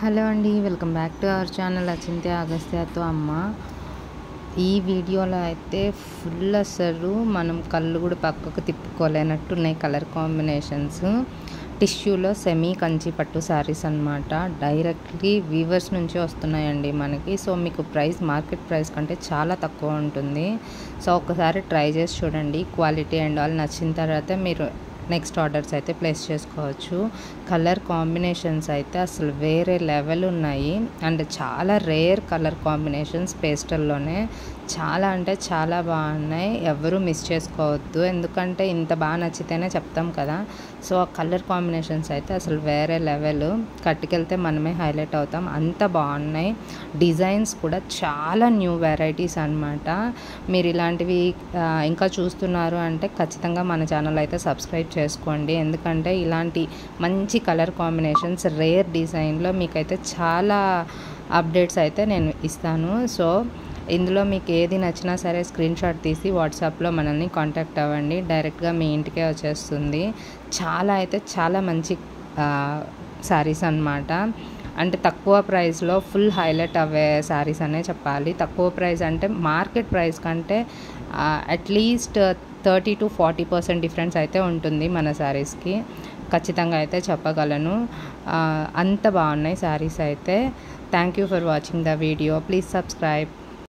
Hello అండి, welcome back to our channel Achintya అగస్త్యతో అమ్మ. ఈ వీడియోలో అయితే ఫుల్ అసలు మనం కళ్ళు కూడా పక్కకు తిప్పుకోలేనట్టు ఉన్నాయి కలర్ కాంబినేషన్స్. టిష్యూలో సెమీ కంచి పట్టు శారీస్ అనమాట. డైరెక్ట్లీ వీవర్స్ నుంచి వస్తున్నాయండి మనకి. సో మీకు ప్రైస్ మార్కెట్ ప్రైస్ కంటే చాలా తక్కువ ఉంటుంది. సో ఒకసారి ట్రై చేసి చూడండి. క్వాలిటీ అండ్ ఆల్ నచ్చిన తర్వాత మీరు నెక్స్ట్ ఆర్డర్స్ అయితే ప్లేస్ చేసుకోవచ్చు. కలర్ కాంబినేషన్స్ అయితే అసలు వేరే లెవెల్ ఉన్నాయి. అండ్ చాలా రేర్ కలర్ కాంబినేషన్స్ పేస్టల్లోనే చాలా అంటే చాలా బాగున్నాయి. ఎవరు మిస్ చేసుకోవద్దు, ఎందుకంటే ఇంత బాగా నచ్చితేనే చెప్తాం కదా. సో ఆ కలర్ కాంబినేషన్స్ అయితే అసలు వేరే లెవెల్. కట్టుకెళ్తే మనమే హైలైట్ అవుతాం, అంత బాగున్నాయి. డిజైన్స్ కూడా చాలా న్యూ వెరైటీస్ అనమాట. మీరు ఇలాంటివి ఇంకా చూస్తున్నారు అంటే ఖచ్చితంగా మన ఛానల్ అయితే సబ్స్క్రైబ్ చేసుకోండి, ఎందుకంటే ఇలాంటి మంచి కలర్ కాంబినేషన్స్ రేర్ డిజైన్లో మీకైతే చాలా అప్డేట్స్ అయితే నేను ఇస్తాను. సో ఇందులో మీకు ఏది నచ్చినా సరే స్క్రీన్ షాట్ తీసి వాట్సాప్లో మనల్ని కాంటాక్ట్ అవ్వండి, డైరెక్ట్గా మీ ఇంటికే వచ్చేస్తుంది. చాలా అయితే చాలా మంచి శారీస్ అన్నమాట. అంటే తక్కువ ప్రైస్లో ఫుల్ హైలైట్ అవ్వే శారీస్ అనే చెప్పాలి. తక్కువ ప్రైస్ అంటే మార్కెట్ ప్రైస్ కంటే అట్లీస్ట్ 30 to 40% డిఫరెన్స్ అయితే ఉంటుంది మన శారీస్కి, ఖచ్చితంగా అయితే చెప్పగలను. అంత బాగున్నాయి శారీస్ అయితే. Thank you for watching the video. Please subscribe.